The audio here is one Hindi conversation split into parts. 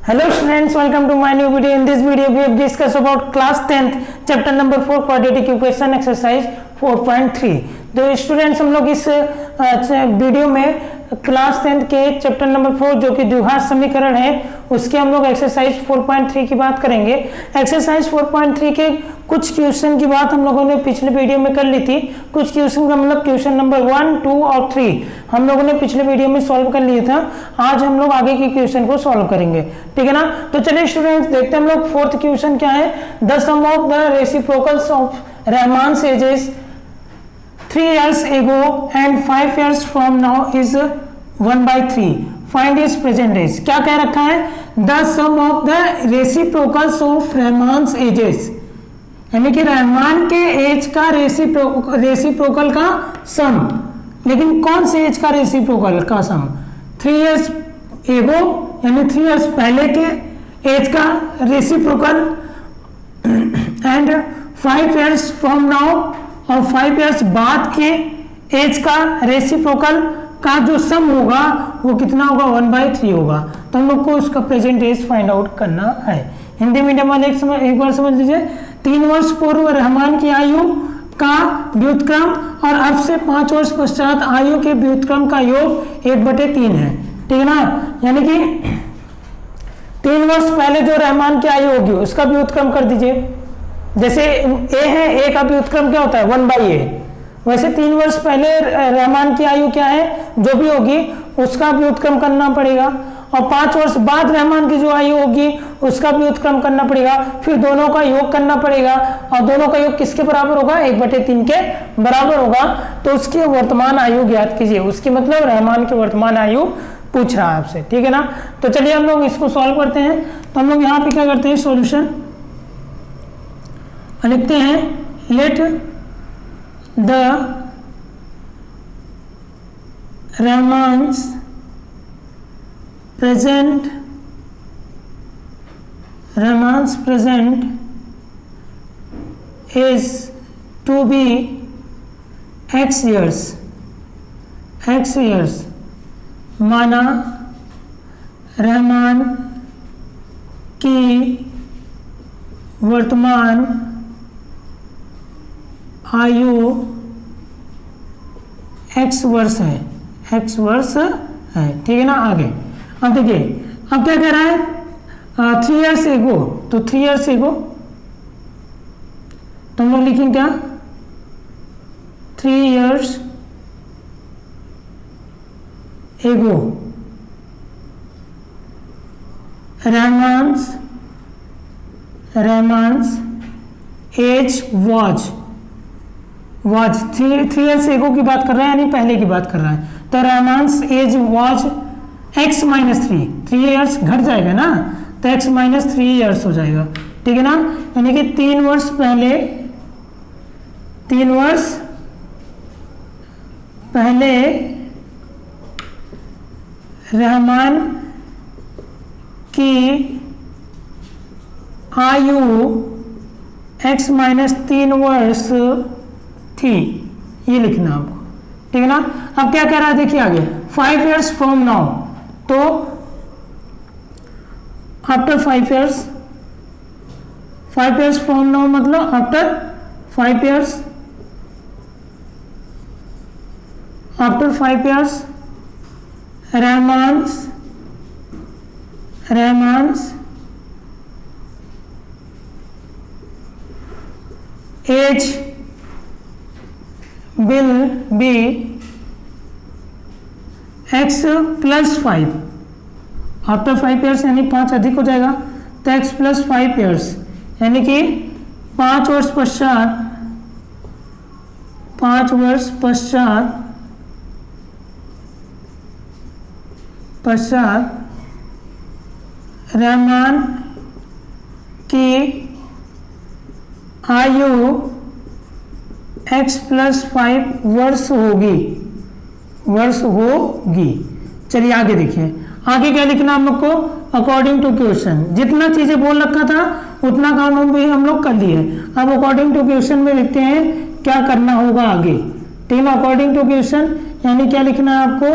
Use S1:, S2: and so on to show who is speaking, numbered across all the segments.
S1: Hello students, welcome to my new video. In this video we have discussed about class 10th chapter number 4 quadratic equation exercise 4.3. तो स्टूडेंट्स हम लोग इस वीडियो में क्लास 10th के चैप्टर नंबर 4 जो कि द्विघात समीकरण है उसके हम लोग एक्सरसाइज 4.3 की बात करेंगे। एक्सरसाइज 4.3 के कुछ क्वेश्चन की बात हम लोगों ने पिछले वीडियो में कर ली थी। कुछ क्वेश्चन का मतलब क्वेश्चन नंबर 1, 2 और 3 हम लोगों ने पिछले वीडियो में सॉल्व कर लिया था। आज हम लोग आगे के क्वेश्चन को सॉल्व करेंगे, ठीक है ना। तो चलिए स्टूडेंट्स देखते हैं हम लोग फोर्थ क्वेश्चन क्या है। The sum of the reciprocals of Rahman ages 3 years ago and 5 years from now is 1/3. Find his present age. क्या कह रखा है? The sum of the reciprocals of Rahman's ages, यानी कि रहमान के एज का रेसिप्रोकल का सम। लेकिन कौन से एज का रेसिप्रोकल का सम? 3 years एगो यानी 3 years पहले के एज का reciprocal and 5 years from now और 5 years बाद के एज का रेसिप्रोकल का जो सम होगा वो कितना होगा? 1/3 होगा। तो हम लोग को उसका प्रेजेंट एज फाइंड आउट करना है। हिंदी मीडियम वाले एक बार समझ लीजिए। 3 वर्ष पूर्व रहमान की आयु का व्युत्क्रम और अब से 5 वर्ष पश्चात आयु के व्युत्क्रम का योग 1/3 है, ठीक है ना। यानी कि 3 वर्ष पहले जो रहमान की आयु होगी उसका व्युत्क्रम कर दीजिए। जैसे ए है, ए का व्युत्क्रम क्या होता है? 1/a। वैसे 3 वर्ष पहले रहमान की आयु क्या है, जो भी होगी उसका व्युत्क्रम करना पड़ेगा। और 5 वर्ष बाद रहमान की जो आयु होगी उसका व्युत्क्रम करना पड़ेगा। फिर दोनों का योग करना पड़ेगा और दोनों का योग किसके बराबर होगा? 1/3 के बराबर होगा। तो उसकी वर्तमान आयु ज्ञात कीजिए। उसकी मतलब रहमान की वर्तमान आयु पूछ रहा है आपसे, ठीक है ना। तो चलिए हम लोग इसको सॉल्व करते हैं। तो हम लोग यहाँ पे क्या करते हैं? सॉल्यूशन लिखते हैं। Let the Rahman's present is to be x years माना रहमान की वर्तमान आयु x वर्ष है, ठीक है ना। आगे अब देखिए, अब क्या कह रहा है? 3 years एगो, तो 3 years एगो तो हम लोग लिखेंगे क्या? 3 years एगो रहमान्स एज वॉज 3 years एगो की बात कर रहा है, यानी पहले की बात कर रहा है। तो रहमान्स एज वॉज x-3, 3 years घट जाएगा ना, तो x-3 years हो जाएगा, ठीक है ना। यानी कि 3 वर्ष पहले रहमान की आयु x-3 वर्ष थी, ये लिखना आपको, ठीक है ना। अब क्या कह रहा है? देखिए आगे 5 years फ्रॉम नाउ, तो आफ्टर 5 years फ्रॉम नाउ मतलब after 5 years Rahman's age will be x+5 after 5 years, यानी 5 अधिक हो जाएगा तो x+5 years, यानी कि 5 वर्ष पश्चात रहमान की आयु x+5 वर्ष होगी। चलिए आगे देखिए, आगे क्या लिखना हम लोग को? अकॉर्डिंग टू क्वेश्चन, जितना चीजें बोल रखा था उतना काम भी हम लोग कर लिए। अब अकॉर्डिंग टू क्वेश्चन में लिखते हैं क्या करना होगा आगे, ठीक है। अकॉर्डिंग टू क्वेश्चन यानी क्या लिखना है आपको?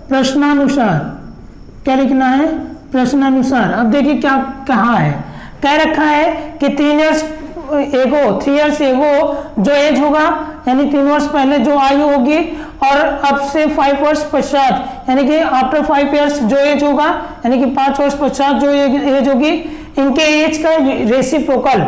S1: प्रश्नानुसार क्या लिखना है? प्रश्नानुसार। अब देखिए क्या कहा है, कह रखा है कि 3 इयर्स एगो जो एज होगा यानी 3 वर्ष पहले जो आयु होगी और अब से 5 वर्ष पश्चात यानी कि आफ्टर 5 इयर्स जो एज होगा यानी कि 5 वर्ष पश्चात जो एज होगी, इनके एज का रेसिप्रोकल।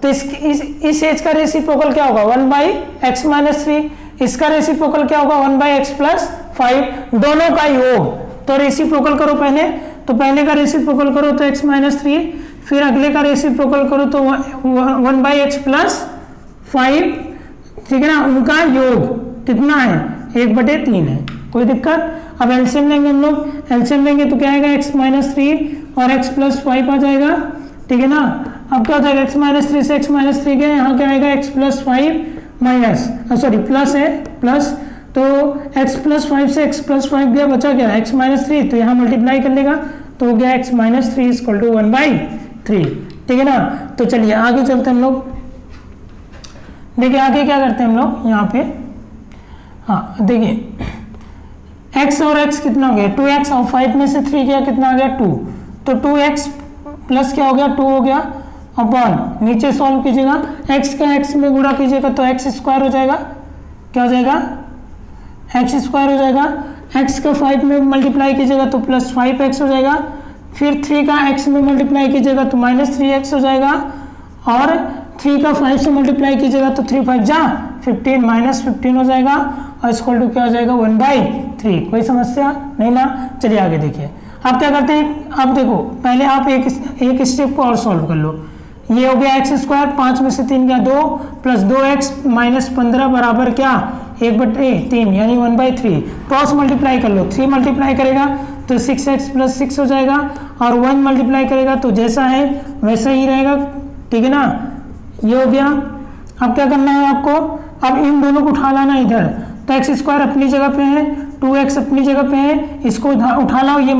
S1: तो इस एज का रेसिप्रोकल क्या होगा 1/x - 3, इसका रेसिप्रोकल क्या होगा 1/x + 5, दोनों का योग। तो रेसिप्रोकल करो पहले, तो पहले का रेसिप्रोकल करो तो x - 3, फिर अगले का रेसिप्रोकल करो तो 1/x + 5, ठीक है ना, उनका योग कितना है 1/3 है। कोई दिक्कत? अब एलसीएम लेंगे हम लोग, एलसीएम लेंगे तो क्या आएगा x - 3 और x + 5 आ जाएगा, ठीक है ना। अब क्या हो जाएगा x - 3 से x - 3 गया, यहाँ क्या आएगा x + 5 माइनस सॉरी प्लस है प्लस, तो x + 5 से x + 5 गया, बचा क्या x - 3, तो यहाँ मल्टीप्लाई कर लेगा तो हो गया x - 3 = 1/3, ठीक है ना। तो चलिए आगे चलते हैं हम लोग, देखिए आगे क्या करते हैं हम लोग यहाँ पे। हाँ देखिए x और x कितना हो गया 2x और 5 में से 3 गया कितना आ गया 2, तो 2x प्लस क्या हो गया 2 हो गया अपॉन, नीचे सॉल्व कीजिएगा x का x में गुणा कीजिएगा तो x² हो जाएगा, क्या हो जाएगा x² हो जाएगा, x का 5 में मल्टीप्लाई कीजिएगा तो +5x हो जाएगा, फिर 3 का x में मल्टीप्लाई कीजिएगा तो -3x हो जाएगा, और 3 का 5 से मल्टीप्लाई कीजिएगा तो 3 5 जा 15 -15 हो जाएगा, और इक्वल टू क्या हो जाएगा 1/3। कोई समस्या नहीं ना। चलिए आगे देखिए, आप क्या करते हैं, अब देखो पहले आप एक स्टेप को और सॉल्व कर लो। ये हो गया x², 5 में से 3 गया 2 प्लस 2x - 15 बराबर क्या 1/3 यानी 1/3। क्रॉस मल्टीप्लाई कर लो, 3 मल्टीप्लाई करेगा तो 6x + 6 हो जाएगा, और 1 मल्टीप्लाई करेगा तो जैसा है वैसा ही रहेगा, ठीक है ना। ये हो गया। अब क्या करना है आपको, अब इन दोनों को उठा लाना इधर, तो x² अपनी जगह पे है, 2x अपनी जगह पे है, इसको उठा लाओ, ये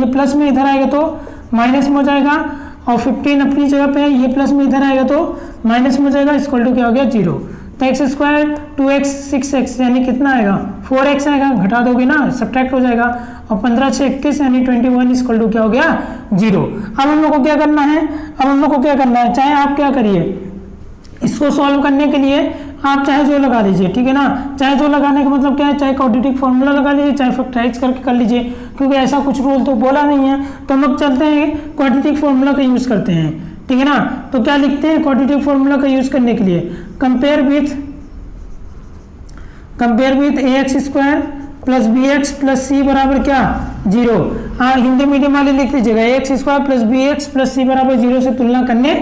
S1: प्लस में इधर आएगा तो माइनस में हो जाएगा, और 15 अपनी जगह पे है, ये प्लस में इधर आएगा तो माइनस में हो जाएगा, इक्वल टू क्या हो गया 0। तो x², 2x 6x यानी कितना आएगा 4x आएगा, घटा दोगे ना सब्ट्रैक्ट हो जाएगा, और 15 6 21 यानी 21 इक्वल टू क्या हो गया 0। अब हम लोग को क्या करना है, अब हम लोग को क्या करना है, चाहे आप क्या करिए, इसको सॉल्व करने के लिए आप चाहे जो लगा लीजिए, ठीक है ना। चाहे जो लगाने का मतलब क्या है, चाहे क्वाड्रेटिक फॉर्मूला लगा लीजिए, चाहे फैक्टराइज करके कर लीजिए, क्योंकि ऐसा कुछ रूल तो बोला नहीं है, तो हम लोग चलते हैं क्वाड्रेटिक फॉर्मूला का यूज़ करते हैं, ठीक है ना। तो क्या लिखते हैं क्वाड्रेटिक फॉर्मूला का यूज़ करने के लिए, compare with ax² plus bx plus c बराबर क्या 0। हाँ हिंदी मीडियम वाले लिख लीजिएगा ax² plus bx plus c बराबर 0 से तुलना करने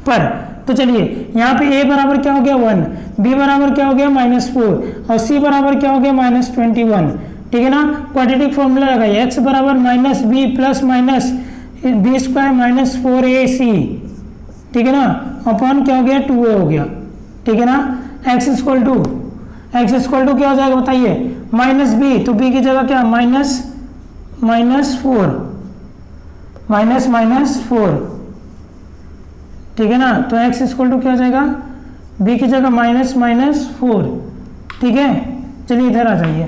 S1: पर। तो चलिए यहाँ पे a बराबर क्या हो गया 1, b बराबर क्या हो गया -4, और c बराबर क्या हो गया -21, ठीक है ना। क्वाड्रेटिक फॉर्मूला लगाइए, x बराबर -b प्लस -b² -4ac, ठीक है ना, अपॉन क्या हो गया 2a हो गया, ठीक है ना। x इक्वल टू क्या हो जाएगा बताइए -b, तो b की जगह क्या -4, ठीक है ना। तो x इक्वल टू क्या हो जाएगा b की जगह -4, ठीक है। चलिए इधर आ जाइए,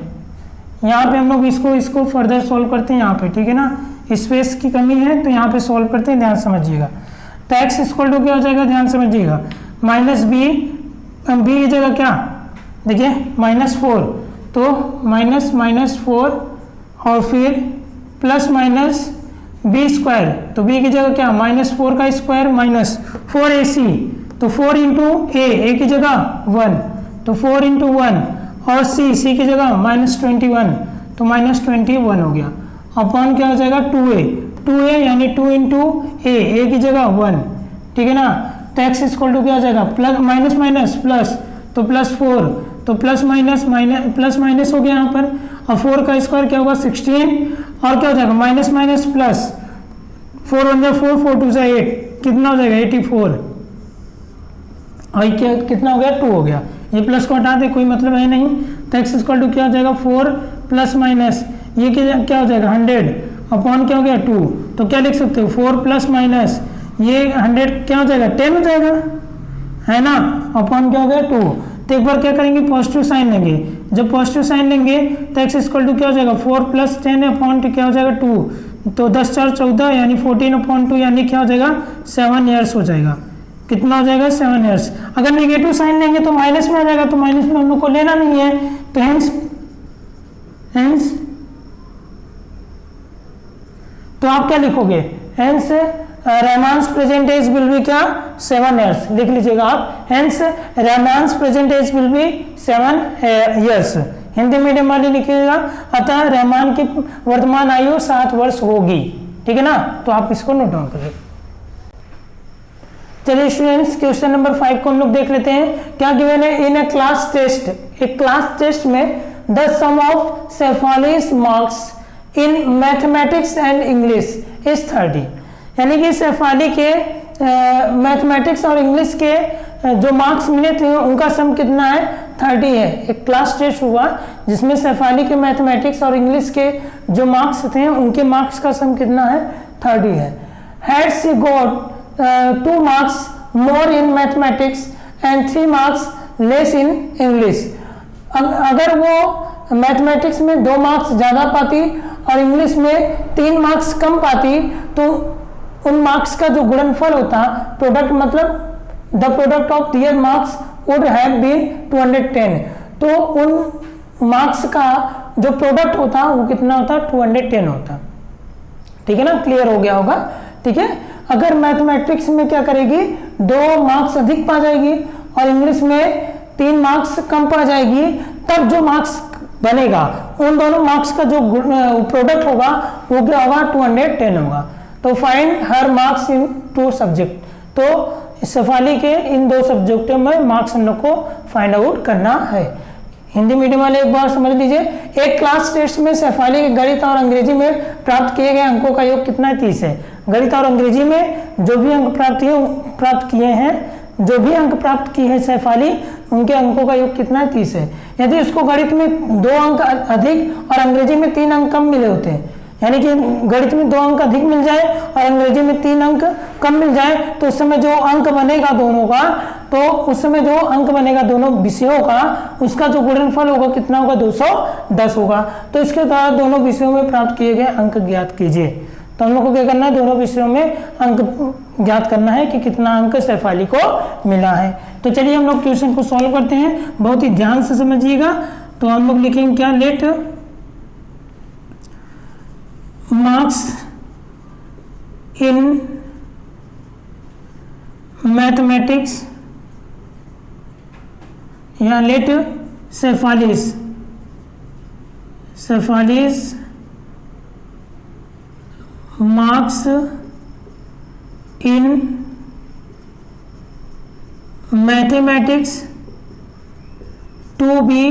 S1: यहाँ पे हम लोग इसको फर्दर सॉल्व करते हैं यहाँ पे, ठीक है ना। स्पेस की कमी है तो यहाँ पे सॉल्व करते हैं, ध्यान समझिएगा। तो x इक्वल टू क्या हो जाएगा, ध्यान समझिएगा -b की जगह क्या देखिए -4, तो -4 और फिर प्लस b², तो b की जगह क्या -4 का स्क्वायर -4ac, तो 4 × a की जगह 1, तो 4 × 1, और c की जगह -21, तो -21 हो गया, अपॉन क्या हो जाएगा 2a यानी 2 × a की जगह 1, ठीक है ना। तो x इक्वल टू क्या हो जाएगा प्लस, तो +4, तो प्लस माइनस हो गया यहाँ पर, और 4 का स्क्वायर क्या होगा 16, और क्या हो जाएगा प्लस 4 1 4 4 2 8, कितना हो जाएगा 84, और क्या कितना हो गया 2 हो गया, ये प्लस को हटा दे कोई मतलब है नहीं। तो x इक्वल टू क्या हो जाएगा 4 प्लस माइनस ये क्या हो जाएगा 100, अपॉन क्या हो गया 2, तो क्या लिख सकते हो 4 प्लस माइनस ये 100 क्या हो जाएगा 10 हो जाएगा, है ना, अपॉन क्या हो गया 2। तो एक बार क्या करेंगे पॉजिटिव साइन लेंगे, जब पॉजिटिव साइन लेंगे तो x इक्वल टू क्या हो जाएगा 4 + 10 अपॉन क्या हो जाएगा 2, तो 10 4 14 यानी 14/2 यानी क्या हो जाएगा 7 ईयर्स हो जाएगा। कितना हो जाएगा 7 ईयर्स। अगर नेगेटिव साइन लेंगे तो माइनस में आ जाएगा, तो माइनस में हम लोग को लेना नहीं है, तो हेंस तो आप क्या लिखोगे, hence Rahman's present age will be क्या 7 ईयर्स लिख लीजिएगा आप। Hence Rahman's present age will be 7 years, Hindi medium वाली लिखिएगा। अतः रहमान की वर्तमान आयु 7 वर्ष होगी, ठीक है ना, तो आप इसको नोट डाउन करिए। चलिए स्टूडेंट्स क्वेश्चन नंबर 5 को हम लोग देख लेते हैं। क्या गिवन है, इन ए क्लास टेस्ट, एक क्लास टेस्ट में the sum of Shefali's marks in mathematics and English is 30, यानी कि शेफाली के मैथमेटिक्स और इंग्लिश के जो मार्क्स मिले थे उनका सम कितना है 30 है। एक क्लास टेस्ट हुआ जिसमें शेफाली के मैथमेटिक्स और इंग्लिश के जो मार्क्स थे उनके मार्क्स का सम कितना है 30 है। Had she got 2 marks more in mathematics and 3 marks less in English, अगर वो मैथमेटिक्स में 2 मार्क्स ज़्यादा पाती और इंग्लिश में 3 मार्क्स कम पाती तो उन मार्क्स का जो गुणनफल होता, प्रोडक्ट मतलब the product of their marks would have been 210, तो उन मार्क्स का जो प्रोडक्ट होता वो कितना होता 210 होता, ठीक है ना, क्लियर हो गया होगा, ठीक है। अगर मैथमेटिक्स में क्या करेगी 2 मार्क्स अधिक पा जाएगी और इंग्लिश में 3 मार्क्स कम पा जाएगी, तब जो मार्क्स बनेगा उन दोनों मार्क्स का जो प्रोडक्ट होगा वो क्या होगा 210 होगा। तो find her marks in 2 subject, तो शेफाली के इन 2 सब्जेक्टों में मार्क्स हम लोग को फाइंड आउट करना है। हिंदी मीडियम वाले एक बार समझ लीजिए, एक क्लास टेस्ट में शेफाली के गणित और अंग्रेजी में प्राप्त किए गए अंकों का योग कितना है 30 है। गणित और अंग्रेजी में जो भी अंक प्राप्त किए हैं, जो भी अंक प्राप्त की है शेफाली, उनके अंकों का योग कितना है 30 है। यदि उसको गणित में 2 अंक अधिक और अंग्रेजी में 3 अंक कम मिले होते हैं, यानी कि गणित में 2 अंक अधिक मिल जाए और अंग्रेजी में 3 अंक कम मिल जाए, तो उस समय जो अंक बनेगा दोनों का, तो उस समय जो अंक बनेगा दोनों विषयों का, उसका जो गुणनफल होगा कितना होगा 210 होगा। तो इसके द्वारा दोनों विषयों में प्राप्त किए गए अंक ज्ञात कीजिए। तो हम लोग को क्या करना है, दोनों विषयों में अंक ज्ञात करना है कि कितना अंक शेफाली को मिला है। तो चलिए हम लोग क्वेश्चन को सॉल्व करते हैं, बहुत ही ध्यान से समझिएगा। तो हम लोग लिखेंगे क्या, लेट मार्क्स इन मैथमेटिक्स या let Shefali's marks in mathematics to be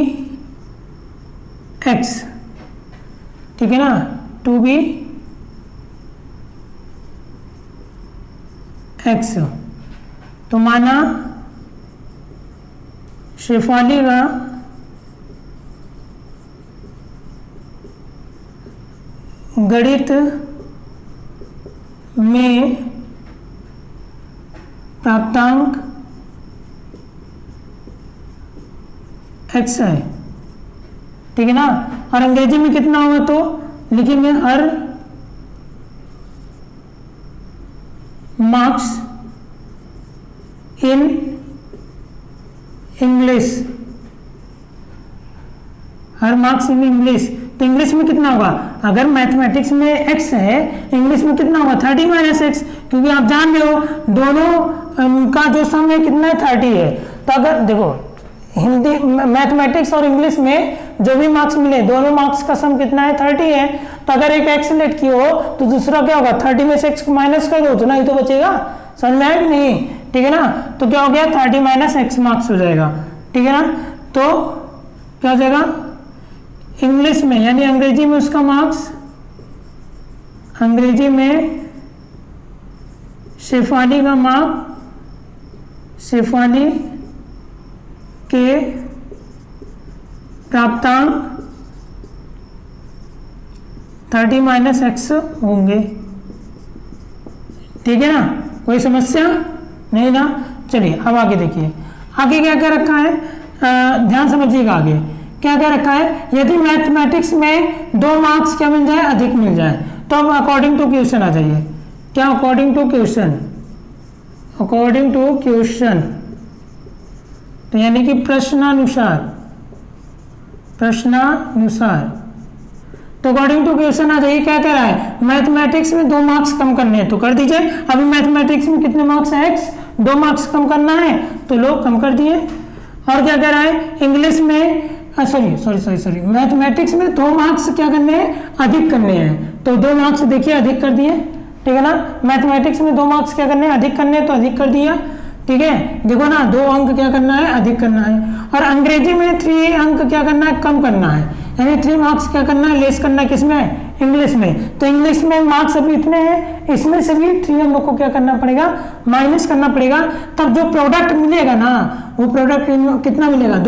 S1: X, ठीक है ना, टू बी एक्स। तो माना शेफाली का गणित में प्राप्तांक x है, ठीक है ना, और अंग्रेजी में कितना होगा तो लिखेंगे हर marks in English, her marks in English. तो इंग्लिश में कितना होगा, अगर मैथमेटिक्स में x है, इंग्लिश में कितना होगा 30 माइनस एक्स, क्योंकि आप जान रहे हो दोनों का जो सम है कितना है 30 है। तो अगर देखो हिंदी मैथमेटिक्स और इंग्लिश में जो भी मार्क्स मिले दोनों मार्क्स का सम कितना है 30 है। तो अगर एक एक्स लेट की हो तो दूसरा क्या होगा 30 में से एक्स को माइनस कर दो, उतना ही तो बचेगा, समझ में आया कि नहीं, ठीक है ना। तो क्या हो गया 30 माइनस एक्स मार्क्स हो जाएगा, ठीक है ना। तो क्या हो जाएगा इंग्लिश में, यानी अंग्रेजी में उसका मार्क्स, अंग्रेजी में शेफाली का मार्क, शेफाली के प्राप्तांक 30 माइनस एक्स होंगे, ठीक है ना, कोई समस्या नहीं ना। चलिए अब आगे देखिए, आगे क्या क्या रखा है, ध्यान समझिएगा। आगे क्या क्या रखा है, यदि मैथमेटिक्स में 2 मार्क्स क्या मिल जाए अधिक मिल जाए, तो तो अब अकॉर्डिंग टू क्वेश्चन आ जाइए। क्या according to question? According to question तो यानी कि प्रश्नानुसार, प्रश्नानुसार। तो अकॉर्डिंग टू क्वेश्चन आ जाइए। क्या कह रहा है? मैथमेटिक्स में 2 मार्क्स कम करने हैं तो कर दीजिए। अभी मैथमेटिक्स में कितने मार्क्स है? x, 2 मार्क्स कम करना है तो लो कम कर दिए। और क्या कह रहा है? इंग्लिश में सॉरी मैथमेटिक्स में 2 मार्क्स क्या करने हैं? अधिक करने हैं तो 2 मार्क्स देखिए अधिक कर दिए। ठीक है ना, मैथमेटिक्स में 2 मार्क्स क्या करने हैं? अधिक करने हैं तो अधिक कर दिया। ठीक है, देखो ना 2 अंक क्या करना है? अधिक करना है। और अंग्रेजी में 3 अंक क्या करना है? कम करना है, यानी 3 मार्क्स क्या करना है? लेस करना है। किसमें? इंग्लिश में। तो इंग्लिश में मार्क्स अभी इतने हैं, इसमें से भी 3 हम लोग को क्या करना पड़ेगा? माइनस करना पड़ेगा। तब जो प्रोडक्ट मिलेगा ना, वो प्रोडक्ट कितना मिलेगा?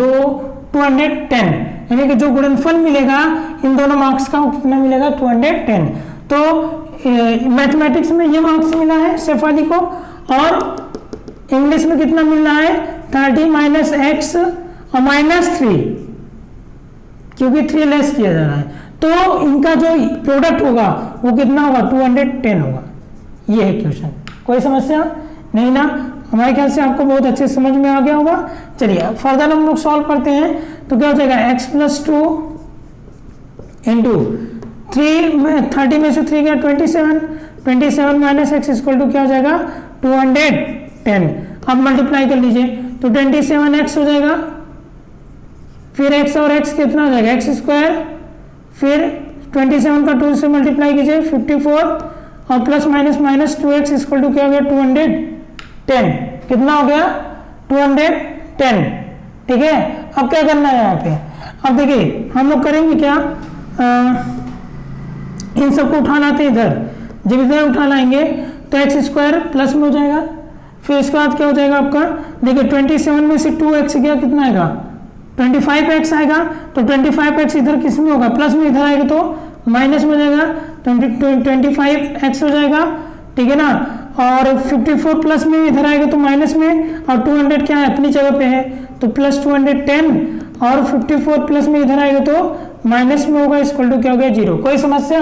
S1: 210, यानी कि जो गुणनफल मिलेगा इन दोनों मार्क्स का वो कितना मिलेगा? 210। तो मैथमेटिक्स में ये मार्क्स मिला है शेफाली को, और इंग्लिश में कितना मिल रहा है? 30 माइनस एक्स और -3, क्योंकि 3 लेस किया जा रहा है। तो इनका जो प्रोडक्ट होगा वो कितना होगा? 210 होगा। ये है क्वेश्चन। कोई समस्या नहीं ना? हमारे ख्याल से आपको बहुत अच्छे समझ में आ गया होगा। चलिए फर्दर हम लोग सॉल्व करते हैं। तो क्या हो जाएगा? x + 2 इंटू 30 में से 3 गया 27 माइनस एक्स इक्वल टू क्या हो जाएगा? 210। अब मल्टीप्लाई कर लीजिए तो 27x हो जाएगा, फिर x और x कितना हो जाएगा? x स्क्वायर, फिर 27 का 2 से मल्टीप्लाई कीजिए 54, और plus minus 2x equal to क्या हो गया? 210। कितना हो गया? 210। ठीक है, अब क्या करना है यहाँ पे? अब देखिए हम लोग करेंगे क्या, इन सबको उठा लाते हैं इधर। जब इधर उठा लाएंगे तो एक्स स्क्वायर प्लस में हो जाएगा, फिर इसके बाद क्या हो जाएगा आपका? देखिए 27 में से 2x गया, कितना आएगा? 25x आएगा। तो 25x इधर किस में होगा? प्लस में। इधर आएगा तो माइनस में हो जाएगा, 25x हो जाएगा। ठीक है ना, और 54 प्लस में इधर आएगा तो माइनस में, और 200 क्या है? अपनी जगह पे है तो प्लस 210, और 54 प्लस में इधर आएगा तो माइनस में होगा, इक्वल टू क्या हो गया? 0। कोई समस्या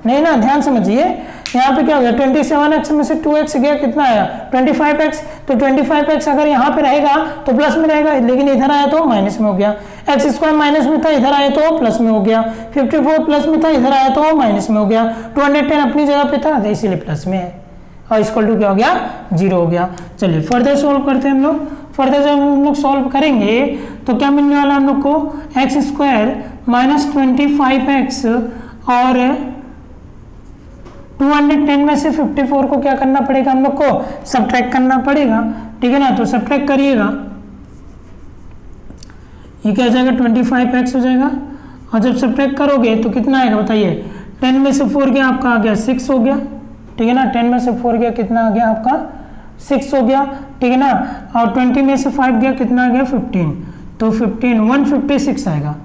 S1: नहीं ना? ध्यान समझिए, यहाँ पे क्या हो गया? 27x में से 2x गया, कितना आया? 25x। तो 25x अगर यहाँ पे रहेगा तो प्लस में रहेगा, लेकिन इधर आया तो माइनस में हो गया। एक्स स्क्वायर माइनस में था, इधर आया तो प्लस में हो गया। 54 प्लस में था, इधर आया तो माइनस में हो गया। 210 अपनी जगह पे था इसीलिए प्लस में है, और इक्वल टू क्या हो गया? 0 हो गया। चलिए फर्दर सोल्व करते हैं हम लोग। फर्दर जब हम लोग सॉल्व करेंगे तो क्या मिलने वाला हम लोग को? एक्स स्क्वायर माइनस 25x और 210 में से 54 को क्या करना पड़ेगा? हम लोग को सब्ट्रैक्ट करना पड़ेगा। ठीक है ना, तो सब्ट्रैक्ट करिएगा, ये क्या हो जाएगा? 25x हो जाएगा। और जब सब्ट्रैक्ट करोगे तो कितना आएगा बताइए? 10 में से 4 गया आपका, आ गया 6 हो गया। ठीक है ना, 10 में से 4 गया, कितना आ गया आपका? 6 हो गया। ठीक है ना, और 20 में से 5 गया, कितना आ गया? 15। तो 15 156 आएगा।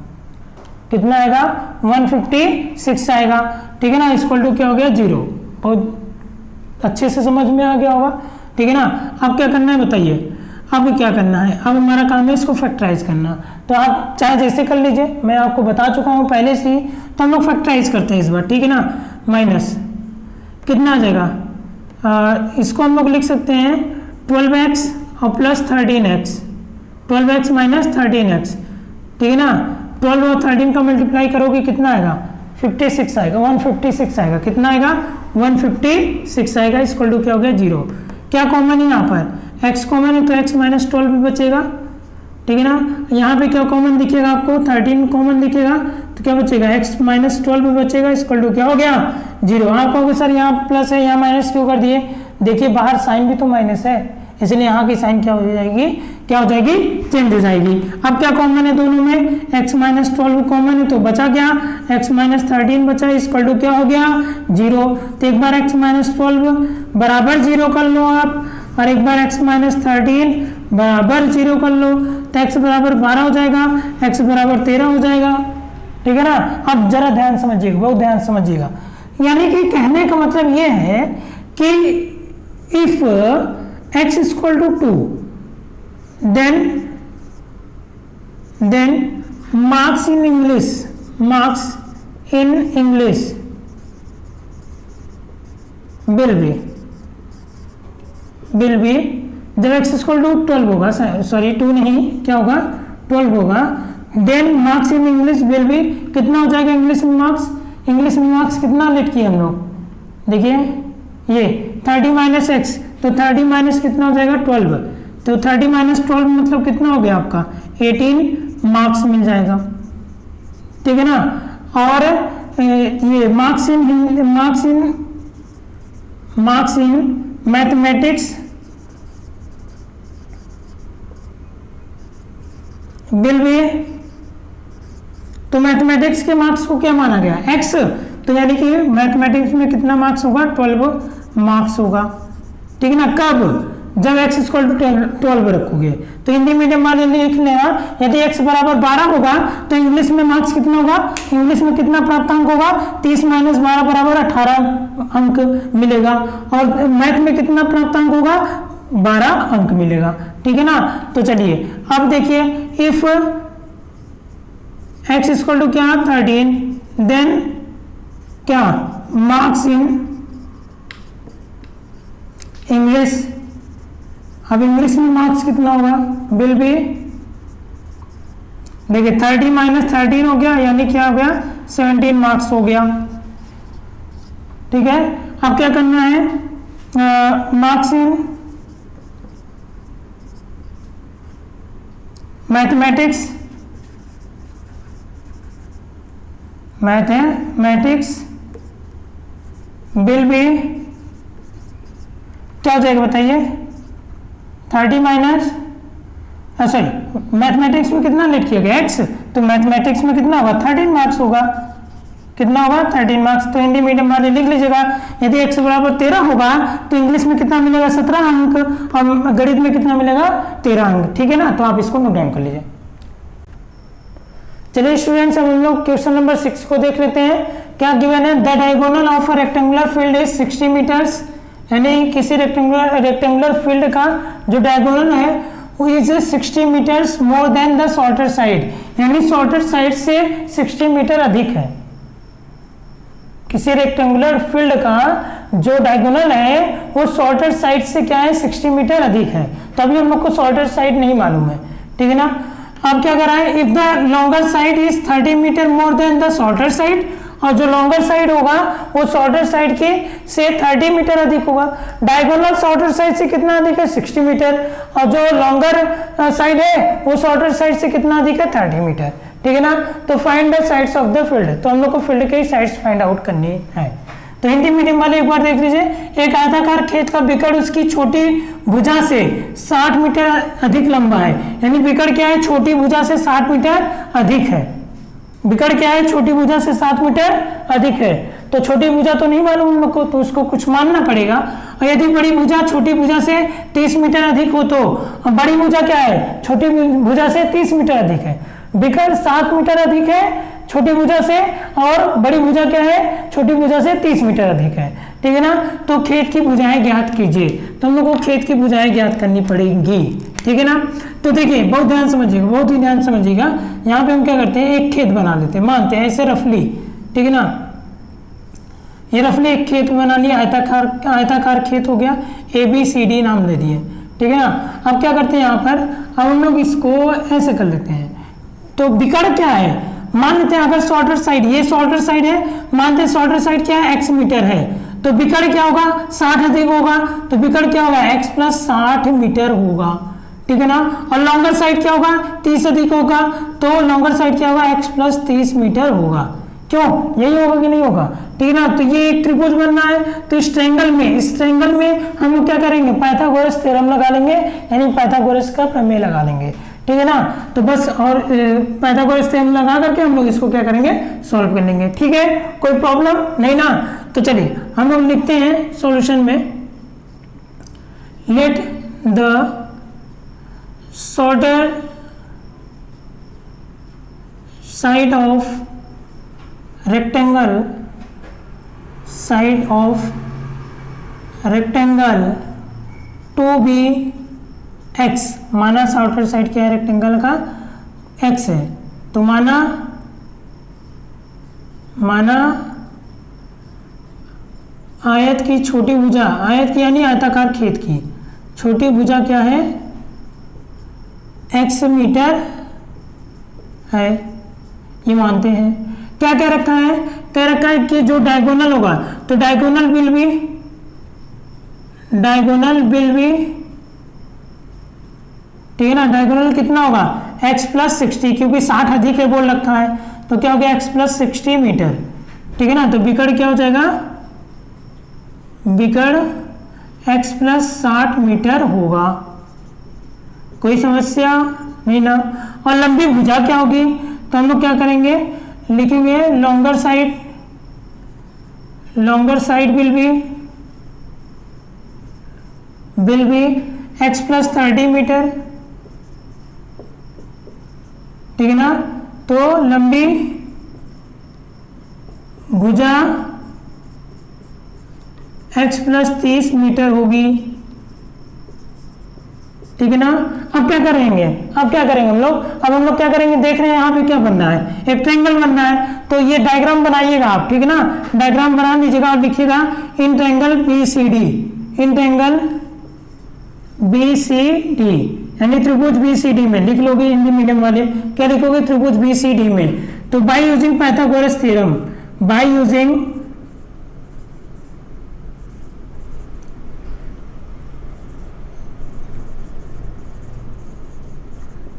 S1: कितना आएगा? 156 आएगा। ठीक है ना, इक्वल टू क्या हो गया? 0। बहुत अच्छे से समझ में आ गया होगा। ठीक है ना, अब क्या करना है बताइए? अब क्या करना है? अब हमारा काम है इसको फैक्टराइज करना। तो आप चाहे जैसे कर लीजिए, मैं आपको बता चुका हूँ पहले से ही। तो हम लोग फैक्टराइज करते हैं इस बार। ठीक है ना, माइनस कितना आ जाएगा? इसको हम लोग लिख सकते हैं 12x और plus 13x, 12x minus 13x। ठीक है ना, 12 और 13 का मल्टीप्लाई करोगे कितना आएगा? 56 आएगा, 156 आएगा। कितना आएगा? 156 आएगा, इक्वल टू क्या हो गया? 0। क्या कॉमन है यहाँ पर? x कॉमन है तो x माइनस 12 भी बचेगा। ठीक है ना, यहाँ पे क्या कॉमन दिखेगा आपको? 13 कॉमन दिखेगा, तो क्या बचेगा? x माइनस 12 भी बचेगा, इक्वल टू क्या हो गया? 0। आप कहोगे सर यहाँ प्लस है, यहाँ माइनस क्यों कर दिए? देखिए बाहर साइन भी तो माइनस है, इसलिए यहाँ की साइन क्या हो जाएगी? क्या हो जाएगी? चेंज हो जाएगी। अब क्या कॉमन है दोनों में? x माइनस 12 कॉमन है तो बचा क्या? x माइनस 13 बचा, इक्वल टू क्या हो गया? 0। तो एक बार x माइनस 12 बराबर 0 कर लो आप, और एक बार x माइनस 13 बराबर 0 कर लो, तो x बराबर 12 हो जाएगा, x बराबर 13 हो जाएगा। ठीक है ना, अब जरा ध्यान समझिएगा, बहुत ध्यान समझिएगा। यानी कि कहने का मतलब ये है कि if x equal to 2 then marks in English will be जब x इक्वल टू 12 होगा, सॉरी 2 नहीं, क्या होगा 12 होगा, then marks in English will be कितना हो जाएगा इंग्लिश में मार्क्स, इंग्लिश में मार्क्स कितना लेट किए हम लोग, देखिए ये 30 माइनस एक्स, तो 30 माइनस कितना हो जाएगा 12, तो 30 माइनस 12 मतलब कितना हो गया आपका 18 मार्क्स मिल जाएगा, ठीक है ना। और ये marks in mathematics will be, तो मैथमेटिक्स के मार्क्स को क्या माना गया x, तो यानी कि मैथमेटिक्स में कितना मार्क्स होगा 12 मार्क्स होगा, ठीक है ना। कब, जब x इक्वल टू 12 रखोगे, तो हिंदी मीडियम वाले लिख लेना, यदि x बराबर 12 होगा तो इंग्लिश में मार्क्स कितना होगा, इंग्लिश में कितना प्राप्तांक होगा 30 माइनस 12 बराबर 18 अंक मिलेगा, और मैथ में कितना प्राप्तांक होगा 12 अंक मिलेगा, ठीक है ना। तो चलिए अब देखिए, इफ x इक्वल टू क्या 13, देन क्या मार्क्स इन इंग्लिश, अब इंग्लिश में मार्क्स कितना होगा विल बी, देखिए 30 माइनस 13 हो गया, यानी क्या हो गया 17 मार्क्स हो गया, ठीक है। अब क्या करना है, marks in mathematics will be क्या हो जाएगा बताइए, 30 माइनस, सॉरी मैथमेटिक्स में कितना लेट किया गया x, तो मैथमेटिक्स में कितना होगा 13 मार्क्स होगा, कितना होगा 13 मार्क्स, तो हिंदी मीडियम वाले लिख लीजिएगा, यदि x बराबर 13 होगा तो इंग्लिश में कितना मिलेगा 17 अंक, और गणित में कितना मिलेगा 13 अंक, ठीक है ना। तो आप इसको नोट डाउन कर लीजिए। चलिए स्टूडेंट्स, अब हम लोग क्वेश्चन नंबर 6 को देख लेते हैं। क्या गिवन है, the diagonal of a rectangular field is 60 metres, यानी किसी रेक्टेंगुलर फील्ड का जो डायगोनल है वो is 60 metres more than the shorter side, यानी शॉर्टर साइड से 60 मीटर अधिक है। किसी रेक्टेंगुलर फील्ड का जो डायगोनल है वो शॉर्टर साइड से क्या है 60 मीटर अधिक है, तभी हम लोग को शॉर्टर साइड नहीं मालूम है, ठीक है ना। अब क्या कर रहा है, if the longer side is 30 metre more than the shorter side, और जो लॉन्गर साइड होगा वो शॉर्टर साइड के से 30 मीटर अधिक होगा। डायगोनल शॉर्टर साइड से कितना अधिक है 60 मीटर, और जो लॉन्गर साइड है वो शॉर्टर साइड से कितना अधिक है 30 मीटर, ठीक है ना। तो find the sides of the field, तो हम लोग को फील्ड के साइड्स फाइंड आउट करनी है। तो हिंदी मीडियम वाले एक बार देख लीजिए, एक आयताकार खेत का बिकड़ उसकी छोटी भुजा से 60 मीटर अधिक लंबा है, यानी बिकड़ क्या है छोटी भुजा से 60 मीटर अधिक है, बिकड़ क्या है छोटी भुजा से 60 मीटर अधिक है। तो छोटी भुजा तो नहीं मालूम हम लोग को, तो उसको कुछ मानना पड़ेगा, और यदि बड़ी भुजा छोटी भुजा से 30 मीटर अधिक हो तो बड़ी भुजा क्या है छोटी भुजा से 30 मीटर अधिक है। बिकड़ 60 मीटर अधिक है छोटी भुजा से, और बड़ी भुजा क्या है छोटी भुजा से 30 मीटर अधिक है, ठीक है ना। तो खेत की भुजाएं ज्ञात कीजिए, तो हम लोग को खेत की भुजाएं ज्ञात करनी पड़ेगी, ठीक है ना। तो देखिए बहुत ध्यान समझिएगा, बहुत ही ध्यान समझिएगा। यहाँ पे हम क्या करते हैं, एक खेत बना लेते हैं, मानते हैं ऐसे रफली, ठीक है ना। ये रफली एक खेत बना लिया, आयताकार खेत हो गया, ABCD नाम दे दिए, ठीक है ना। अब क्या करते हैं यहाँ पर, अब हम लोग इसको ऐसे कर लेते हैं। तो बिकड़ क्या है, मान लेते हैं अगर शॉर्टर साइड, ये शॉर्टर साइड है, मानते हैं शॉर्टर साइड क्या है x मीटर है, तो बिकड़ क्या होगा 60 अधिक होगा, तो बिकड़ क्या होगा x प्लस 60 मीटर होगा, ठीक है ना। और लॉन्गर साइड क्या होगा 30 अधिक होगा, तो लॉन्गर साइड क्या होगा x प्लस 30 मीटर होगा। क्यों, यही होगा कि नहीं होगा, ठीक है ना। तो ये एक त्रिभुज बनना है, तो इस ट्रायंगल में हम लोग क्या करेंगे, पाइथागोरस थ्योरम लगा लेंगे, यानी पाइथागोरस का प्रमेय लगा लेंगे, ठीक है ना। तो बस, और पाइथागोरस थ्योरम लगा करके हम लोग इसको क्या करेंगे सॉल्व कर लेंगे, ठीक है, कोई प्रॉब्लम नहीं ना। तो चलिए हम लोग लिखते हैं सॉल्यूशन में, let the shorter side of rectangle to be x, माना शॉर्टर साइड क्या है रेक्टेंगल का x है, तो माना आयत की छोटी भुजा, आयत की यानी आयताकार खेत की छोटी भुजा क्या है, x मीटर है, ये मानते हैं। क्या कह रखा है, कह रखा है कि जो डायगोनल होगा तो डायगोनल विल बी ठीक है ना, डायगोनल कितना होगा x प्लस 60, क्योंकि 60 अधिक है बोल रखा है, तो क्या हो गया x प्लस 60 मीटर, ठीक है ना। तो बिकड़ क्या हो जाएगा, बिकड़ x प्लस 60 मीटर होगा, कोई समस्या नहीं ना। और लंबी भुजा क्या होगी, तो हम लोग क्या करेंगे, लिखेंगे longer side will be x plus 30 metre, ठीक है ना। तो लंबी भुजा x प्लस 30 मीटर होगी, ठीक है ना। अब क्या करेंगे, हम लोग क्या करेंगे, देख रहे हैं यहाँ पे क्या बनना है, एक ट्रायंगल बनना है, तो ये डायग्राम बनाइएगा आप, ठीक है ना। डायग्राम बना लीजिएगा और लिखिएगा इन ट्रायंगल BCD, यानी त्रिभुज BCD में लिख लोगे, हिंदी मीडियम वाले क्या लिखोगे, त्रिभुज BCD में। तो by using Pythagoras theorem,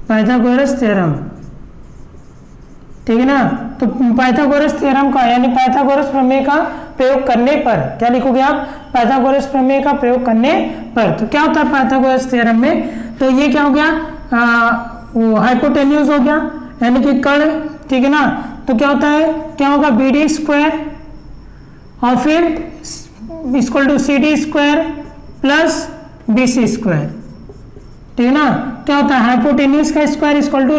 S1: Pythagoras theorem, ठीक है ना। तो पाइथागोरस थ्योरम का यानी पाइथागोरस प्रमेय का प्रयोग करने पर क्या लिखोगे आप, पाइथागोरस प्रमेय का प्रयोग करने पर। तो क्या होता है पाइथागोरस थ्योरम में, तो ये क्या हो गया, हाइपोटेन्यूज हो गया यानी कि कर्ण, ठीक है ना। तो क्या होता है, क्या होगा BD स्क्वायर और फिर equal to CD square plus BC square, ठीक है ना। क्या होता है हाइपोटेन्यूज का स्क्वायर इक्वल टू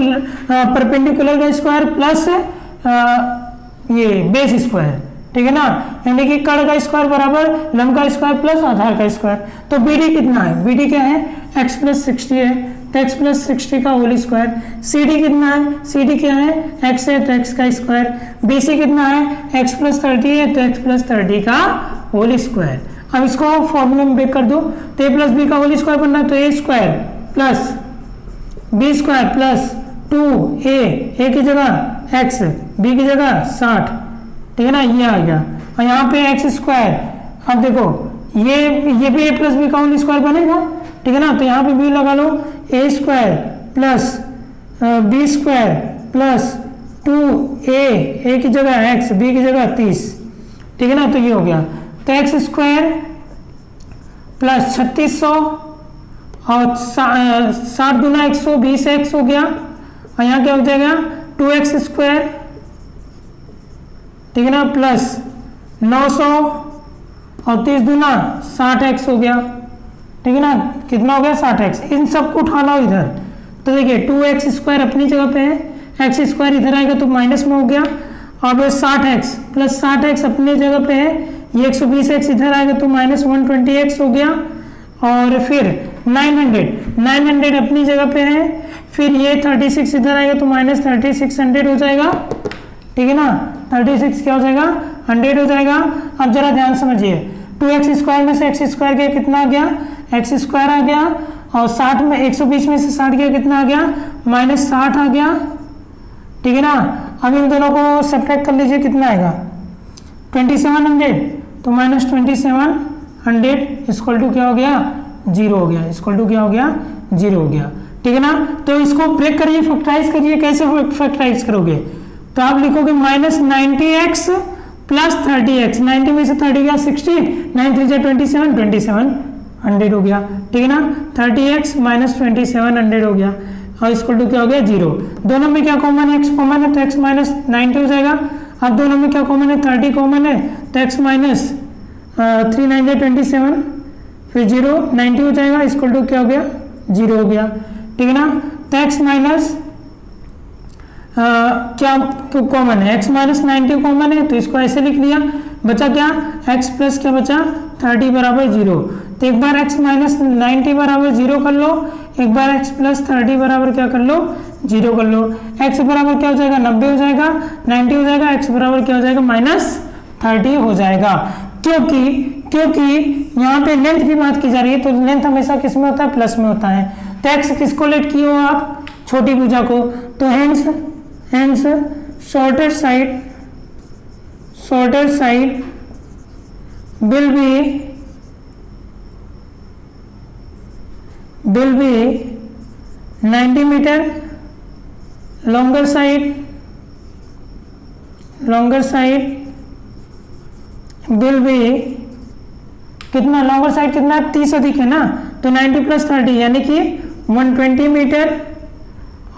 S1: परपेंडिकुलर का स्क्वायर प्लस ये बेस स्क्वायर, ठीक है ना। यानी कि कर्ण का स्क्वायर बराबर लंब का स्क्वायर प्लस आधार का स्क्वायर। तो BD कितना है, BD क्या है x प्लस 60 है, तो x प्लस 60 का होल स्क्वायर। CD कितना है, CD क्या है x है, तो x का स्क्वायर। BC कितना है x प्लस 30 है, तो x प्लस 30 का होल स्क्वायर। अब इसको फॉर्मूले में ब्रेक कर दो, तो a प्लस बी का होल स्क्वायर बनना है, तो a square plus B square plus 2a की जगह x, b की जगह 60, ठीक है ना, ये आ गया। और यहाँ पे x स्क्वायर, अब देखो ये भी a प्लस बी का होल स्क्वायर बनेगा, ठीक है ना। तो यहाँ पे b लगा लो, a square plus b square plus 2a की जगह x, b की जगह 30, ठीक है ना। तो ये हो गया, तो x स्क्वायर प्लस 3600 और 60 दूना 120x हो गया, और यहाँ क्या हो जाएगा 2x स्क्वायर, ठीक है ना, प्लस 900 और 30 दूना 60x हो गया, ठीक है ना। कितना हो गया 60x, इन सबको उठाना हो इधर। तो देखिए 2x स्क्वायर अपनी जगह पे है, x स्क्वायर इधर आएगा तो माइनस में हो गया, और 60x प्लस 60x अपनी जगह पे है, ये 120x इधर आएगा तो माइनस 120x हो गया, और फिर 900 अपनी जगह पे है, फिर ये 36 इधर आएगा तो माइनस 3600 हो जाएगा, ठीक है ना। 36 क्या हो जाएगा 100 हो जाएगा। अब जरा ध्यान समझिए, 2x स्क्वायर में से x स्क्वायर गया कितना आ गया, x स्क्वायर आ गया, और 60 में 120 में से 60 गया कितना आ गया, माइनस 60 आ गया, ठीक है ना। अब इन दोनों को सब्ट्रैक्ट कर लीजिए, कितना आएगा 2700, तो माइनस 2700 इक्वल टू क्या हो गया 0 हो गया, इक्वल टू क्या हो गया 0 हो गया, ठीक है ना। तो इसको ब्रेक करिए, फैक्टराइज करिए, कैसे फैक्टराइज करोगे, तो आप लिखोगे माइनस 90x प्लस 30x, 90 में से 30 गया 60, 9 3 2700 हो गया, ठीक है ना। 30x माइनस 2700 हो गया, और इक्वल टू क्या हो गया 0। दोनों में क्या कॉमन है, x कॉमन है तो x माइनस 90 हो जाएगा। अब दोनों में क्या कॉमन है, 30 कॉमन है तो x माइनस 3 9 27, फिर 0 90 हो जाएगा, इक्वल टू क्या हो गया 0 हो गया, ठीक है ना। तो x माइनस क्या कॉमन है, x माइनस 90 कॉमन है, तो इसको ऐसे लिख लिया, बचा क्या x प्लस क्या बचा 30 बराबर 0। तो एक बार x माइनस 90 बराबर 0 कर लो, एक बार x प्लस 30 बराबर क्या कर लो 0 कर लो। x बराबर क्या हो जाएगा 90 हो जाएगा, 90 हो जाएगा, x बराबर क्या हो जाएगा माइनस 30 हो जाएगा, क्योंकि क्योंकि यहाँ पे लेंथ की बात की जा रही है तो लेंथ हमेशा किस में होता है, प्लस में होता है। तो एक्स किसको लेट किए हो आप, छोटी भुजा को, तो hence shorted side will be 90 metre, longer side will be कितना, लॉन्गर साइड कितना, 30 अधिक है ना, तो 90 + 30 यानी कि 120 मीटर,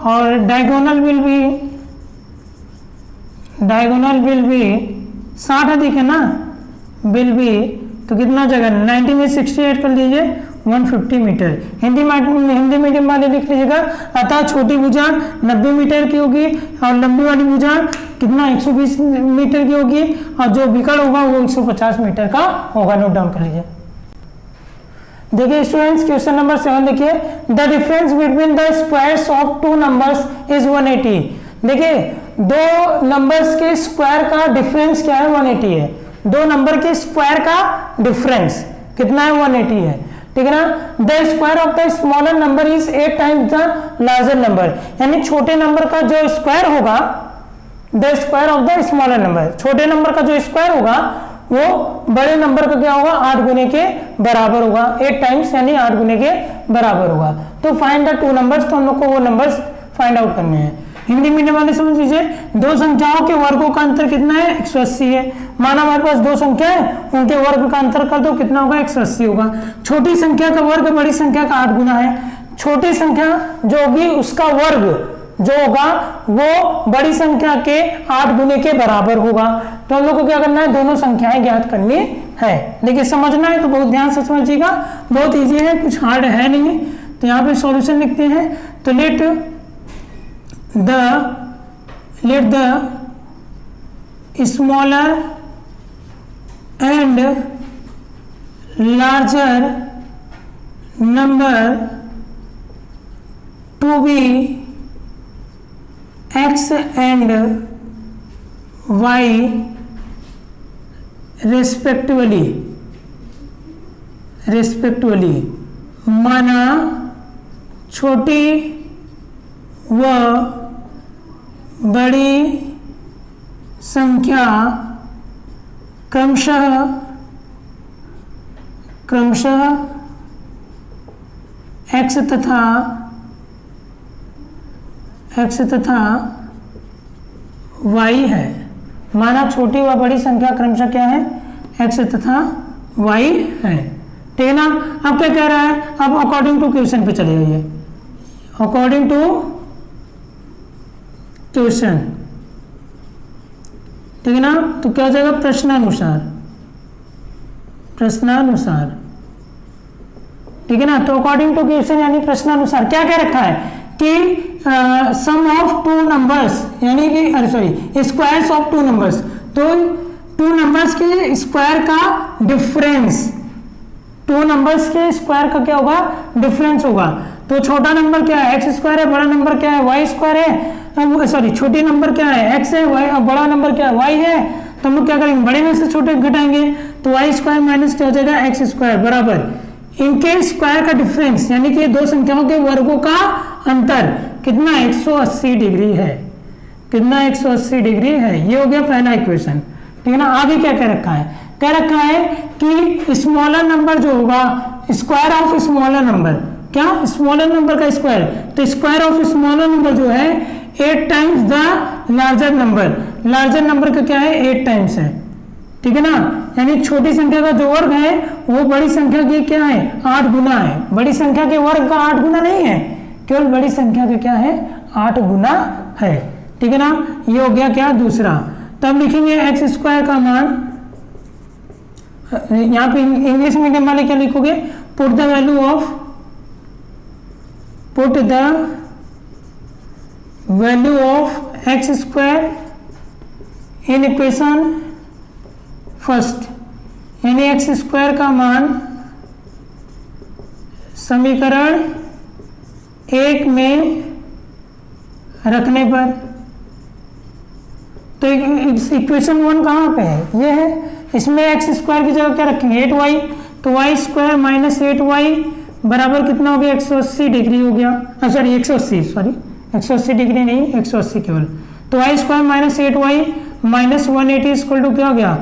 S1: और डायगोनल विल बी 60 अधिक है ना, विल बी, तो कितना जगह, 90 में 68 कर लीजिए, 150 मीटर। हिंदी मीडियम वाले लिख लीजिएगा, अतः छोटी भुजा 90 मीटर की होगी और लंबी वाली भुजा कितना, 120 मीटर की होगी, और जो विकर्ण होगा वो 150 मीटर का होगा। नोट डाउन कर लीजिए। देखिए स्टूडेंट्स, क्वेश्चन नंबर 7 देखिए, the difference between the squares of 2 numbers is 180। देखिए 2 नंबर्स के स्क्वायर का डिफरेंस क्या है, 180 है। 2 नंबर के स्क्वायर का डिफरेंस कितना है, 180 है, ठीक है ना। The square of the smaller number is 8 times the larger number, यानी छोटे नंबर का जो स्क्वायर होगा, the square of the smaller number, छोटे नंबर का जो स्क्वायर होगा वो बड़े नंबर का क्या होगा, 8 गुने के बराबर होगा, 8 टाइम्स यानी 8 गुने के बराबर होगा। तो फाइंड द 2 नंबर्स, तो हम लोग को वो नंबर्स फाइंड आउट करने हैं। हिंदी मीडियम वाले समझ लीजिए, 2 संख्याओं के वर्गों का अंतर कितना है, 180 है। माना हमारे पास 2 संख्या है, उनके वर्ग का अंतर कर दो, कितना होगा, 180 होगा। छोटी संख्या का वर्ग बड़ी संख्या का 8 गुना है। छोटी संख्या जो होगी उसका वर्ग जो होगा वो बड़ी संख्या के 8 गुने के बराबर होगा। तो हम लोग को क्या करना है, दोनों संख्याएं ज्ञात करनी है। देखिए समझना है तो बहुत ध्यान से समझिएगा, बहुत इजी है, कुछ हार्ड है नहीं। तो यहाँ पे सॉल्यूशन लिखते हैं, तो let the smaller and larger number to be x and y respectively, माना छोटी व बड़ी संख्या क्रमशः x तथा y है। माना छोटी व बड़ी संख्या क्रमशः क्या है, x तथा y है, ठीक है ना। अब क्या कह रहा है, अब अकॉर्डिंग टू क्वेश्चन पे चले जाइए, अकॉर्डिंग टू क्वेश्चन, ठीक है ना। तो क्या हो जाएगा, प्रश्नानुसार, ठीक है ना। तो अकॉर्डिंग टू क्वेश्चन यानी प्रश्नानुसार क्या कह रखा है कि सम ऑफ 2 नंबर्स यानी कि सॉरी स्क्वायर्स ऑफ 2 नंबर्स, तो 2 नंबर्स के स्क्वायर का डिफरेंस, 2 नंबर्स के स्क्वायर का क्या होगा, डिफरेंस होगा। तो छोटा नंबर क्या है, x स्क्वायर है, बड़ा नंबर क्या है, y स्क्वायर है, सॉरी छोटी नंबर क्या है, x है, y, बड़ा नंबर क्या है, y है। तो हम लोग क्या करेंगे, बड़े में से छोटे घटाएंगे, तो y स्क्वायर माइनस क्या हो जाएगा, x स्क्वायर बराबर इनके स्क्वायर का डिफरेंस यानी कि 2 संख्याओं के वर्गों का अंतर कितना, 180 डिग्री है। कितना, 180 डिग्री है। ये हो गया पहला इक्वेशन, ठीक है ना। आगे क्या कह रखा है, कह रखा है कि स्मॉलर नंबर जो होगा, स्क्वायर ऑफ स्मॉलर नंबर, क्या, स्मॉलर नंबर का स्क्वायर, तो स्क्वायर ऑफ स्मॉलर नंबर जो है 8 times the larger number, larger number का क्या है, 8 टाइम्स है, ठीक है ना। यानी छोटी संख्या का जो वर्ग है वो बड़ी संख्या के क्या है, 8 गुना है। बड़ी संख्या के वर्ग का 8 गुना नहीं है, केवल बड़ी संख्या का क्या है, 8 गुना है, ठीक है ना। ये हो गया क्या, दूसरा। तब लिखेंगे x स्क्वायर का मान, यहाँ पे इंग्लिश मीडियम वाले क्या लिखोगे, put the value of x square in equation first, यानी x स्क्वायर का मान समीकरण 1 में रखने पर। तो इक्वेशन 1 कहाँ पे है, ये है, इसमें एक्स स्क्वायर की जगह क्या रखेंगे 8y, तो वाई स्क्वायर माइनस 8y बराबर कितना हो गया 180 डिग्री हो गया, सॉरी 180 डिग्री नहीं 180 केवल। तो Y square minus 8y minus 180 equal to क्या हो गया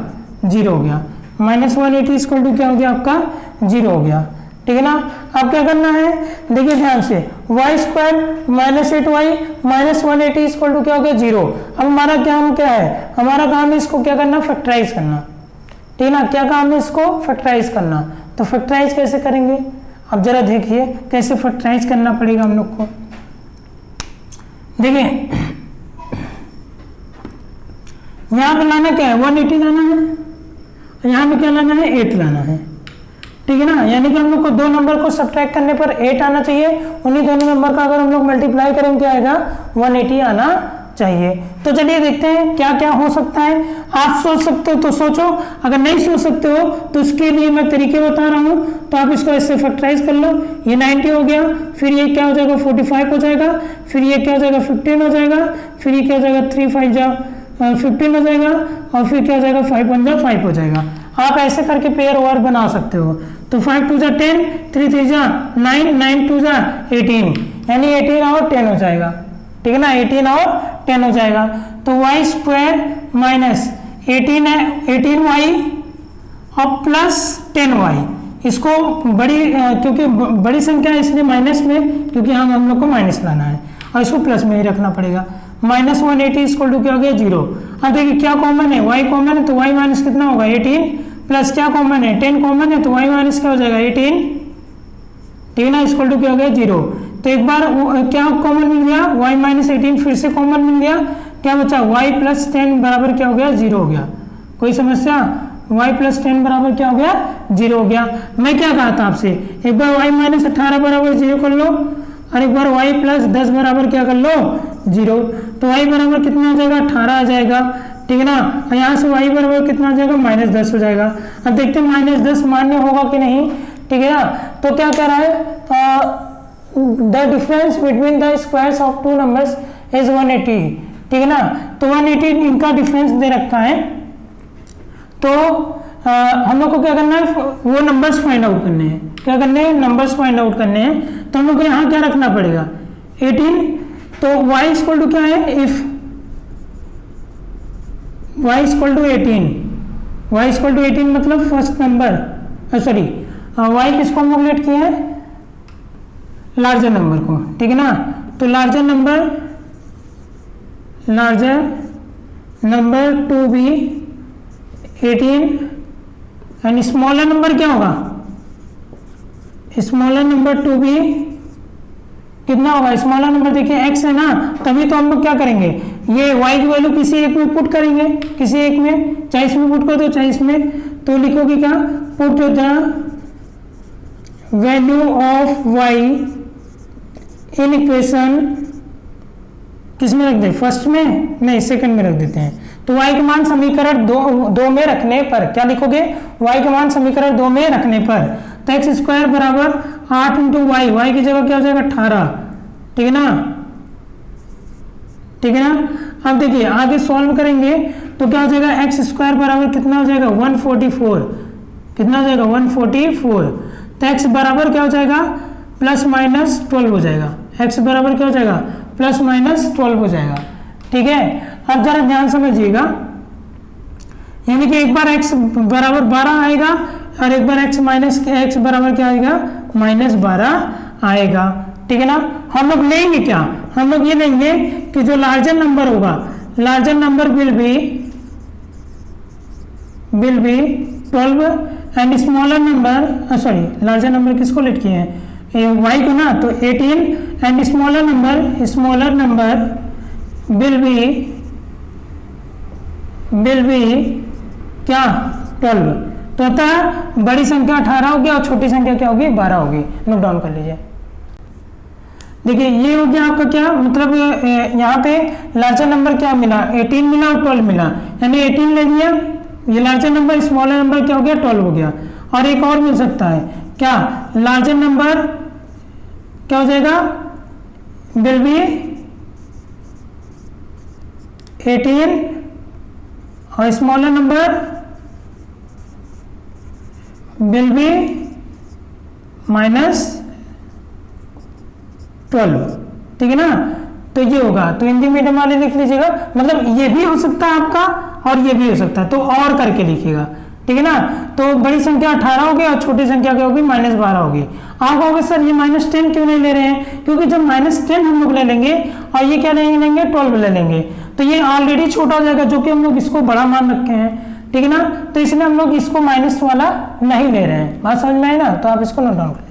S1: 0 हो गया, माइनस 180 इक्वल टू क्या हो गया आपका 0 हो गया, ठीक है ना। अब क्या करना है देखिए ध्यान से, Y square minus 8y minus 180 equal to क्या हो गया 0। अब हमारा काम क्या है, हमारा काम है इसको क्या करना फैक्टराइज करना, ठीक है ना। क्या काम है इसको फैक्टराइज करना, तो फैक्टराइज कैसे करेंगे अब जरा देखिए कैसे फैक्टराइज करना पड़ेगा हम लोग को। देखिए यहाँ पे लाना क्या है 180 लाना है, यहाँ पे क्या लाना है 8 लाना है, ठीक है ना। यानी कि हम लोग को दो नंबर को सब्ट्रैक्ट करने पर 8 आना चाहिए, उन्हीं दोनों नंबर का अगर हम लोग मल्टीप्लाई करेंगे क्या आएगा 180 आना चाहिए। तो चलिए देखते हैं क्या क्या हो सकता है। आप सोच सकते हो तो सोचो, अगर नहीं सोच सकते हो तो उसके लिए मैं तरीके बता रहा हूँ, तो आप इसको ऐसे फैक्टराइज कर लो। ये 90 हो गया, फिर ये क्या हो जाएगा 45 हो जाएगा, फिर ये क्या हो जाएगा 15 हो जाएगा, फिर ये क्या हो जाएगा 3 5 जा 15 हो जाएगा, और फिर क्या हो जाएगा 5 1 जा 5 हो जाएगा। आप ऐसे करके पेयर ओवर बना सकते हो। तो 5 2 जा 10, 3 3 जा 9, 9 2 जा 18, यानी 18 और 10 हो जाएगा, ठीक है ना, 18 और 10 हो जाएगा। तो वाई स्क्वायर माइनस 18y और प्लस 10y, इसको बड़ी क्योंकि बड़ी संख्या है इसलिए माइनस में, क्योंकि हम लोग को माइनस लाना है, और इसको प्लस में ही रखना पड़ेगा। माइनस 180 इक्वल टू क्या हो गया 0। अब देखिए क्या कॉमन है, y कॉमन है तो y माइनस कितना होगा 18, प्लस क्या कॉमन है 10 कॉमन है तो y माइनस क्या हो जाएगा 18, ठीक है ना, इक्वल टू क्या हो गया 0। तो एक बार क्या कॉमन मिल गया y माइनस 18, फिर से कॉमन मिल गया, क्या बचा y प्लस 10 बराबर क्या हो गया 0 हो गया। कोई समस्या, y प्लस 10 बराबर क्या हो गया 0 हो गया। मैं क्या कहा था आपसे, एक बार y माइनस 18 बराबर 0 कर लो, और एक बार y प्लस 10 बराबर क्या कर लो 0। तो y बराबर कितना आ जाएगा 18 आ जाएगा, ठीक है ना। और यहाँ से y बराबर कितना आ जाएगा माइनस 10 हो जाएगा। अब देखते हैं माइनस 10 मान्य होगा कि नहीं, ठीक है ना। तो क्या कह रहा है the difference between the squares of two numbers is 180, ठीक है ना। तो 180 इनका डिफरेंस दे रखा है, तो हम लोग को क्या करना है वो नंबर्स फाइंड आउट करने हैं। क्या करने हैं नंबर्स फाइंड आउट करने हैं। तो हम लोग को यहाँ क्या रखना पड़ेगा 18, तो y इक्वल टू क्या है, if y equal to 18, y equal to 18 मतलब फर्स्ट नंबर, सॉरी y किसको हम लोग लेट किए हैं लार्जर नंबर को, ठीक है ना। तो larger number to be 18 and smaller number क्या होगा, स्मॉलर नंबर टू बी कितना होगा, स्मॉलर नंबर देखिए x है ना, तभी तो हम लोग क्या करेंगे ये y की वैल्यू किसी एक में पुट करेंगे, किसी एक में, चाहे इसमें पुट कर दो चाहे इसमें। तो लिखोगे क्या put the value of y in equation, किस में रख दे फर्स्ट में, नहीं सेकंड में रख देते हैं। तो y के मान समीकरण दो में रखने पर क्या लिखोगे, y के मान समीकरण 2 में रखने पर, तो एक्स स्क्वायर बराबर 8 इंटू वाई, वाई की जगह क्या हो जाएगा 18, ठीक है ना, ठीक है ना। अब देखिए आगे सॉल्व करेंगे तो क्या हो जाएगा एक्स स्क्वायर बराबर कितना हो जाएगा 144, कितना हो जाएगा 144। तो एक्स बराबर क्या हो जाएगा प्लस माइनस 12 हो जाएगा, एक्स बराबर क्या हो जाएगा प्लस माइनस 12 हो जाएगा, ठीक है। अब जरा ध्यान समझिएगा, यानी कि एक बार x बराबर 12 आएगा और एक बार x माइनस x बराबर क्या आएगा माइनस 12 आएगा, ठीक है ना। हम लोग लेंगे क्या, हम लोग ये लेंगे कि जो लार्जर नंबर होगा, larger number will be 12 and smaller number, sorry larger number किसको लेट किए हैं y को ना, तो 18 and smaller number will be क्या 12। तो अतः बड़ी संख्या 18 होगी और छोटी संख्या क्या होगी 12 होगी। नोट डाउन कर लीजिए। देखिए ये हो गया आपका क्या मतलब, यहाँ पे लार्जर नंबर क्या मिला 18 मिला और 12 मिला, यानी 18 ले लिया, ये लार्जर नंबर स्मॉलर नंबर क्या हो गया 12 हो गया। और एक और मिल सकता है क्या, लार्जर नंबर क्या हो जाएगा विल बी 18 और स्मॉलर नंबर विल बी -12, ठीक है ना। तो ये होगा, तो हिंदी मीडियम वाले लिख लीजिएगा, मतलब ये भी हो सकता है आपका और ये भी हो सकता है, तो और करके लिखिएगा, ठीक है ना। तो बड़ी संख्या 18 होगी और छोटी संख्या क्या होगी, -12 होगी। आप कहोगे सर ये -10 क्यों नहीं ले रहे हैं, क्योंकि जब -10 हम लोग ले लेंगे और ये क्या लेंगे 12 ले लेंगे, तो ये ऑलरेडी छोटा हो जाएगा, जो कि हम लोग इसको बड़ा मान रखे हैं, ठीक है ना। तो इसलिए हम लोग इसको माइनस वाला नहीं ले रहे हैं, बात समझ में आई ना। तो आप इसको नोट डाउन करें।